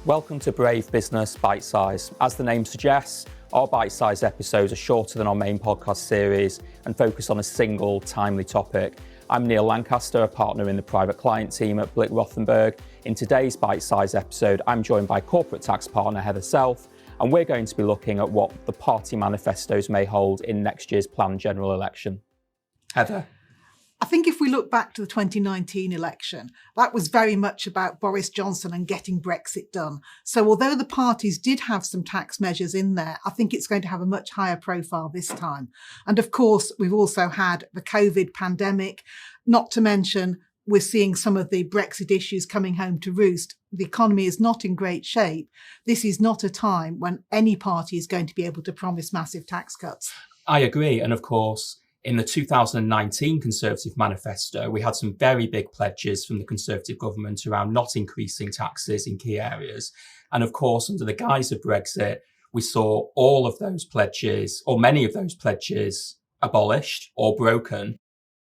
Welcome to Brave Business Bitesize. As the name suggests, our bite-sized episodes are shorter than our main podcast series and focus on a single, timely topic. I'm Neil Lancaster, a partner in the private client team at Blick Rothenberg. In today's bite-sized episode, I'm joined by corporate tax partner Heather Self, and we're going to be looking at what the party manifestos may hold in next year's planned general election. Heather. I think if we look back to the 2019 election, that was very much about Boris Johnson and getting Brexit done. So although the parties did have some tax measures in there, I think it's going to have a much higher profile this time. And of course, we've also had the COVID pandemic, not to mention we're seeing some of the Brexit issues coming home to roost. The economy is not in great shape. This is not a time when any party is going to be able to promise massive tax cuts. I agree. And of course, in the 2019 Conservative manifesto, we had some very big pledges from the Conservative government around not increasing taxes in key areas. And of course, under the guise of Brexit, we saw all of those pledges, or many of those pledges, abolished or broken.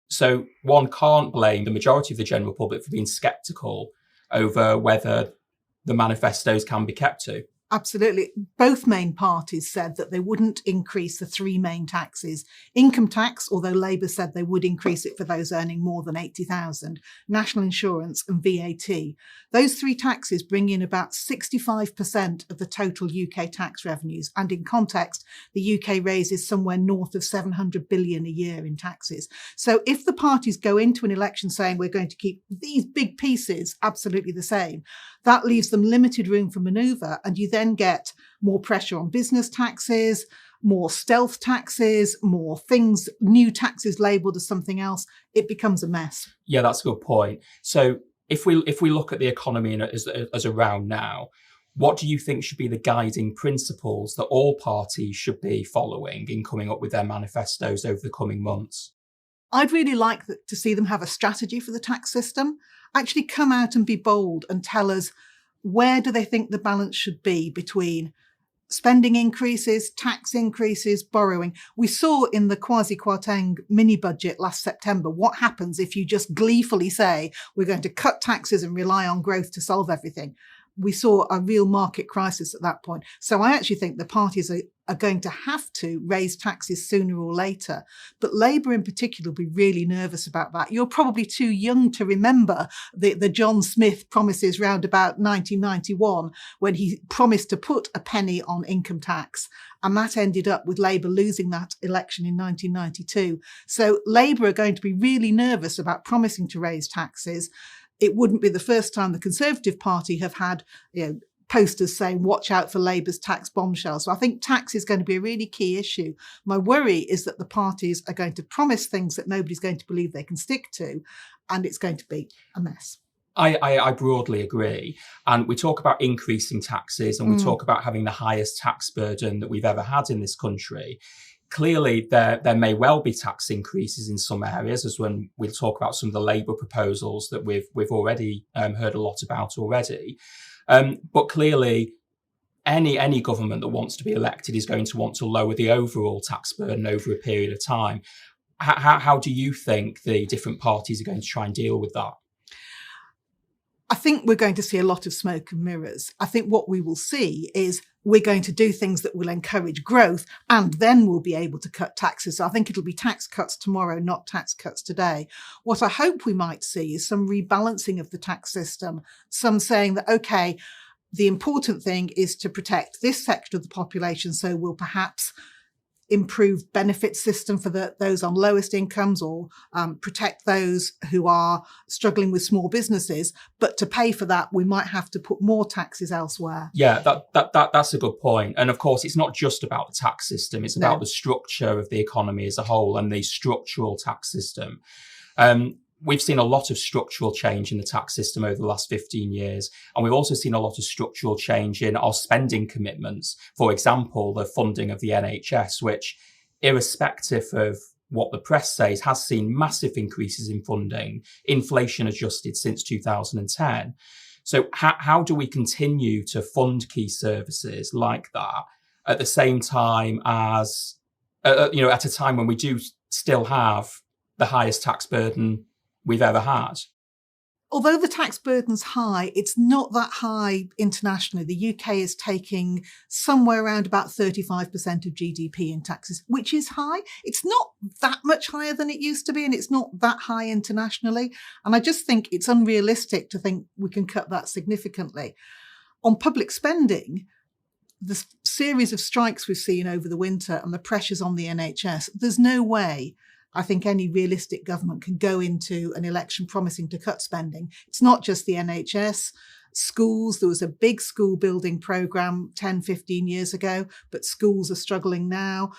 So one can't blame the majority of the general public for being sceptical over whether the manifestos can be kept to. Absolutely. Both main parties said that they wouldn't increase the three main taxes. Income tax, although Labour said they would increase it for those earning more than 80,000, national insurance and VAT. Those three taxes bring in about 65% of the total UK tax revenues. And in context, the UK raises somewhere north of 700 billion a year in taxes. So if the parties go into an election saying we're going to keep these big pieces absolutely the same, that leaves them limited room for manoeuvre, and you then get more pressure on business taxes, more stealth taxes, more things, new taxes labelled as something else. It becomes a mess. Yeah, that's a good point. So if we look at the economy as around now, what do you think should be the guiding principles that all parties should be following in coming up with their manifestos over the coming months? I'd really like to see them have a strategy for the tax system, actually come out and be bold and tell us where do they think the balance should be between spending increases, tax increases, borrowing. We saw in the Quasi-Kwarteng mini-budget last September what happens if you just gleefully say we're going to cut taxes and rely on growth to solve everything. We saw a real market crisis at that point. So I actually think the parties are going to have to raise taxes sooner or later. But Labour in particular will be really nervous about that. You're probably too young to remember the John Smith promises round about 1991 when he promised to put a penny on income tax. And that ended up with Labour losing that election in 1992. So Labour are going to be really nervous about promising to raise taxes. It wouldn't be the first time the Conservative Party have had, posters saying, watch out for Labour's tax bombshell. So I think tax is going to be a really key issue. My worry is that the parties are going to promise things that nobody's going to believe they can stick to, and it's going to be a mess. I broadly agree. And we talk about increasing taxes and we talk about having the highest tax burden that we've ever had in this country. Clearly, there may well be tax increases in some areas, as when we'll talk about some of the Labour proposals that we've already heard a lot about already. But clearly, any government that wants to be elected is going to want to lower the overall tax burden over a period of time. How do you think the different parties are going to try and deal with that? I think we're going to see a lot of smoke and mirrors. I think what we will see is we're going to do things that will encourage growth, and then we'll be able to cut taxes. So I think it'll be tax cuts tomorrow, not tax cuts today. What I hope we might see is some rebalancing of the tax system, some saying that, OK, the important thing is to protect this sector of the population, so we'll perhaps improve benefit system for those on lowest incomes, or protect those who are struggling with small businesses. But to pay for that, we might have to put more taxes elsewhere. Yeah, that's a good point. And of course, it's not just about the tax system. It's about the structure of the economy as a whole and the structural tax system. We've seen a lot of structural change in the tax system over the last 15 years. And we've also seen a lot of structural change in our spending commitments. For example, the funding of the NHS, which, irrespective of what the press says, has seen massive increases in funding, inflation adjusted since 2010. So how do we continue to fund key services like that at the same time as, at a time when we do still have the highest tax burden we've ever had? Although the tax burden's high, it's not that high internationally. The UK is taking somewhere around about 35% of GDP in taxes, which is high. It's not that much higher than it used to be, and it's not that high internationally. And I just think it's unrealistic to think we can cut that significantly. On public spending, the series of strikes we've seen over the winter and the pressures on the NHS, there's no way I think any realistic government can go into an election promising to cut spending. It's not just the NHS. Schools, there was a big school building programme 10, 15 years ago, but schools are struggling now.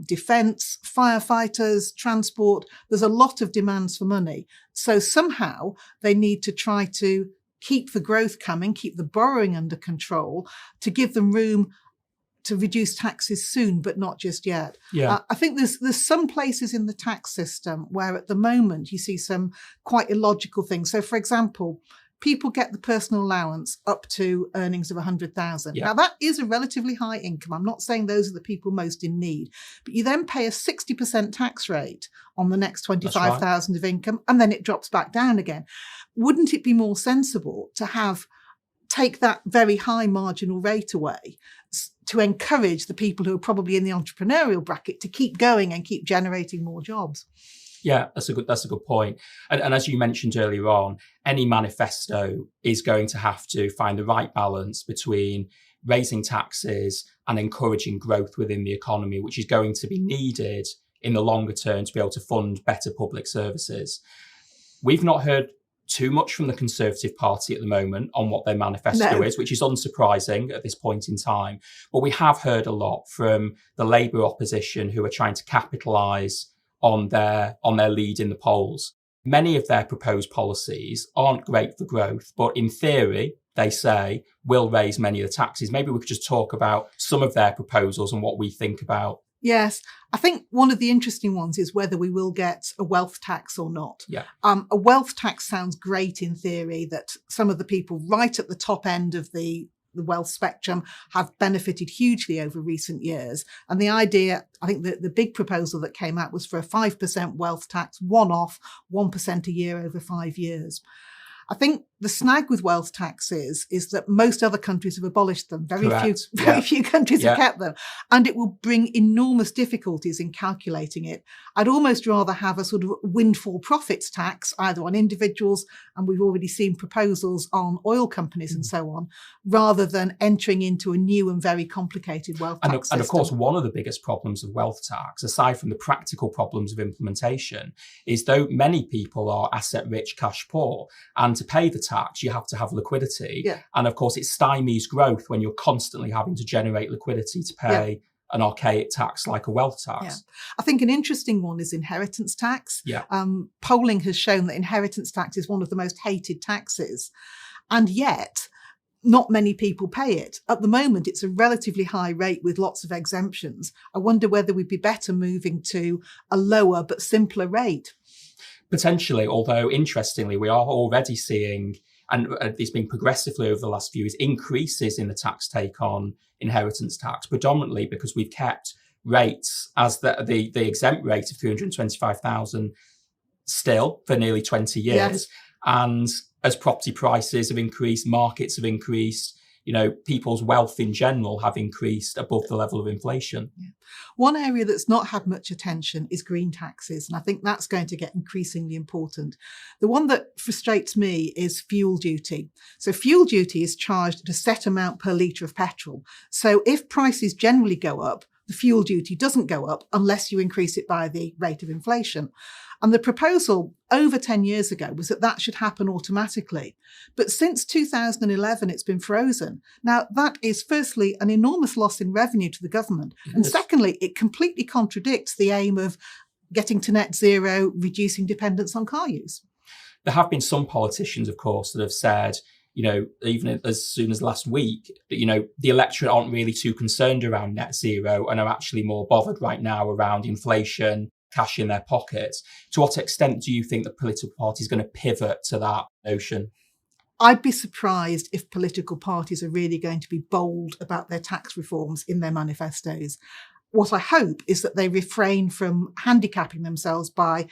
Defence, firefighters, transport, there's a lot of demands for money. So somehow they need to try to keep the growth coming, keep the borrowing under control, to give them room to reduce taxes soon, but not just yet. Yeah. I think there's some places in the tax system where at the moment you see some quite illogical things. So, for example, people get the personal allowance up to earnings of 100,000. Yeah. Now, that is a relatively high income. I'm not saying those are the people most in need, but you then pay a 60% tax rate on the next 25,000 of income, and then it drops back down again. Wouldn't it be more sensible to take that very high marginal rate away to encourage the people who are probably in the entrepreneurial bracket to keep going and keep generating more jobs? Yeah, that's a good point. And as you mentioned earlier on, any manifesto is going to have to find the right balance between raising taxes and encouraging growth within the economy, which is going to be needed in the longer term to be able to fund better public services. We've not heard too much from the Conservative Party at the moment on what their manifesto is, which is unsurprising at this point in time. But we have heard a lot from the Labour opposition, who are trying to capitalise on their lead in the polls. Many of their proposed policies aren't great for growth, but in theory, they say, will raise many of the taxes. Maybe we could just talk about some of their proposals and what we think about. Yes, I think one of the interesting ones is whether we will get a wealth tax or not. Yeah. A wealth tax sounds great in theory, that some of the people right at the top end of the wealth spectrum have benefited hugely over recent years. And the idea, I think the big proposal that came out was for a 5% wealth tax, one-off, 1% a year over 5 years. I think the snag with wealth taxes is that most other countries have abolished them. Very few countries have kept them. And it will bring enormous difficulties in calculating it. I'd almost rather have a sort of windfall profits tax, either on individuals, and we've already seen proposals on oil companies and so on, rather than entering into a new and very complicated wealth tax system. And of course, one of the biggest problems of wealth tax, aside from the practical problems of implementation, is though many people are asset rich, cash poor, and to pay the tax, you have to have liquidity. Yeah. And of course, it stymies growth when you're constantly having to generate liquidity to pay an archaic tax like a wealth tax. Yeah. I think an interesting one is inheritance tax. Yeah. Polling has shown that inheritance tax is one of the most hated taxes. And yet, not many people pay it. At the moment, it's a relatively high rate with lots of exemptions. I wonder whether we'd be better moving to a lower but simpler rate. Potentially, although interestingly, we are already seeing, and it's been progressively over the last few years, increases in the tax take on inheritance tax, predominantly because we've kept rates as the exempt rate of 325,000 still for nearly 20 years. Yes. And as property prices have increased, markets have increased, people's wealth in general have increased above the level of inflation. Yeah. One area that's not had much attention is green taxes, and I think that's going to get increasingly important. The one that frustrates me is fuel duty. So fuel duty is charged at a set amount per litre of petrol. So if prices generally go up, the fuel duty doesn't go up unless you increase it by the rate of inflation. And the proposal over 10 years ago was that that should happen automatically. But since 2011, it's been frozen. Now, that is firstly an enormous loss in revenue to the government. Yes. And secondly, it completely contradicts the aim of getting to net zero, reducing dependence on car use. There have been some politicians, of course, that have said, even as soon as last week, that, the electorate aren't really too concerned around net zero and are actually more bothered right now around inflation, cash in their pockets. To what extent do you think the political party is going to pivot to that notion? I'd be surprised if political parties are really going to be bold about their tax reforms in their manifestos. what I hope is that they refrain from handicapping themselves by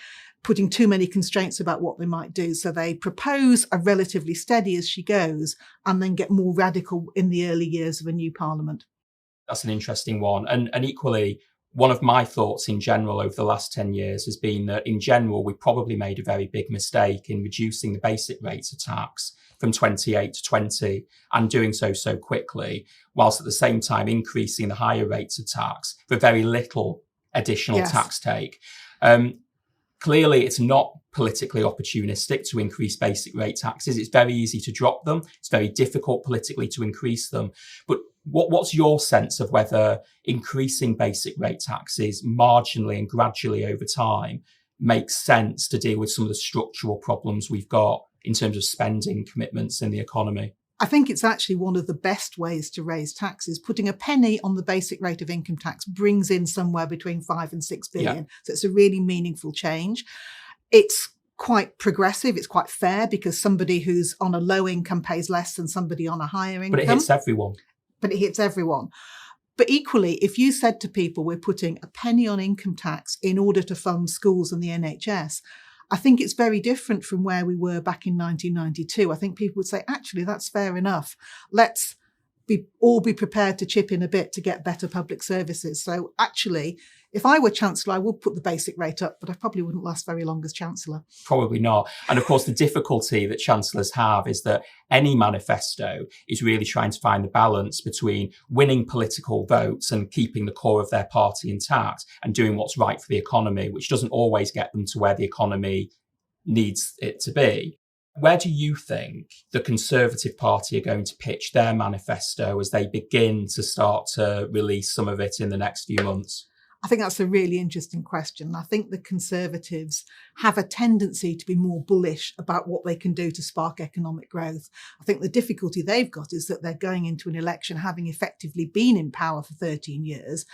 putting too many constraints about what they might do. So they propose a relatively steady as she goes and then get more radical in the early years of a new parliament. That's an interesting one. And equally, one of my thoughts in general over the last 10 years has been that in general, we probably made a very big mistake in reducing the basic rates of tax from 28 to 20 and doing so quickly, whilst at the same time increasing the higher rates of tax for very little additional tax take. Clearly, it's not politically opportunistic to increase basic rate taxes. It's very easy to drop them. It's very difficult politically to increase them. But what's your sense of whether increasing basic rate taxes marginally and gradually over time makes sense to deal with some of the structural problems we've got in terms of spending commitments in the economy? I think it's actually one of the best ways to raise taxes. Putting a penny on the basic rate of income tax brings in somewhere between 5 and 6 billion. Yeah. So it's a really meaningful change. It's quite progressive. It's quite fair because somebody who's on a low income pays less than somebody on a higher income. But it hits everyone. But equally, if you said to people, we're putting a penny on income tax in order to fund schools and the NHS, I think it's very different from where we were back in 1992. I think people would say, actually, that's fair enough. Let's all be prepared to chip in a bit to get better public services. So actually, if I were Chancellor, I would put the basic rate up, but I probably wouldn't last very long as Chancellor. Probably not. And of course, the difficulty that Chancellors have is that any manifesto is really trying to find the balance between winning political votes and keeping the core of their party intact and doing what's right for the economy, which doesn't always get them to where the economy needs it to be. Where do you think the Conservative Party are going to pitch their manifesto as they begin to start to release some of it in the next few months? I think that's a really interesting question. I think the Conservatives have a tendency to be more bullish about what they can do to spark economic growth. I think the difficulty they've got is that they're going into an election having effectively been in power for 13 years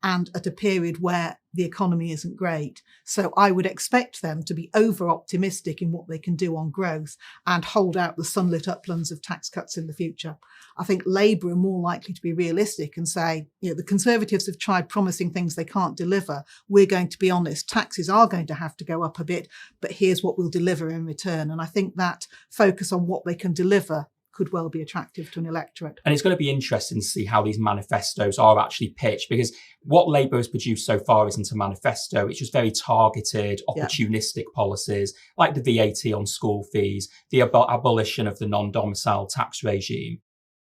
and at a period where the economy isn't great. So I would expect them to be over-optimistic in what they can do on growth and hold out the sunlit uplands of tax cuts in the future. I think Labour are more likely to be realistic and say, the Conservatives have tried promising things they can't deliver. We're going to be honest, taxes are going to have to go up a bit, but here's what we'll deliver in return. And I think that focus on what they can deliver could well be attractive to an electorate. And it's going to be interesting to see how these manifestos are actually pitched, because what Labour has produced so far isn't a manifesto. It's just very targeted, opportunistic policies like the VAT on school fees, the abolition of the non-domicile tax regime.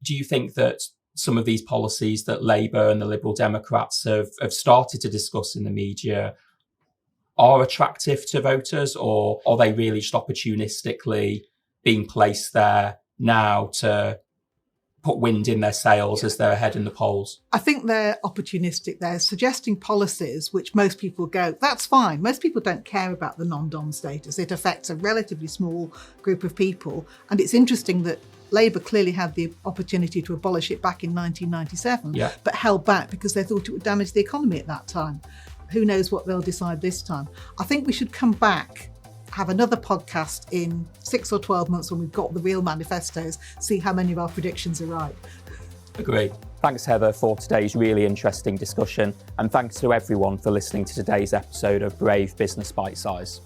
Do you think that some of these policies that Labour and the Liberal Democrats have started to discuss in the media are attractive to voters, or are they really just opportunistically being placed there now to put wind in their sails as they're ahead in the polls? I think they're opportunistic. They're suggesting policies which most people go, that's fine. Most people don't care about the non-dom status. It affects a relatively small group of people. And it's interesting that Labour clearly had the opportunity to abolish it back in 1997, but held back because they thought it would damage the economy at that time. Who knows what they'll decide this time? I think we should come back, have another podcast in 6 or 12 months when we've got the real manifestos, see how many of our predictions are right. Agree. Thanks, Heather, for today's really interesting discussion. And thanks to everyone for listening to today's episode of Brave Business Bitesize.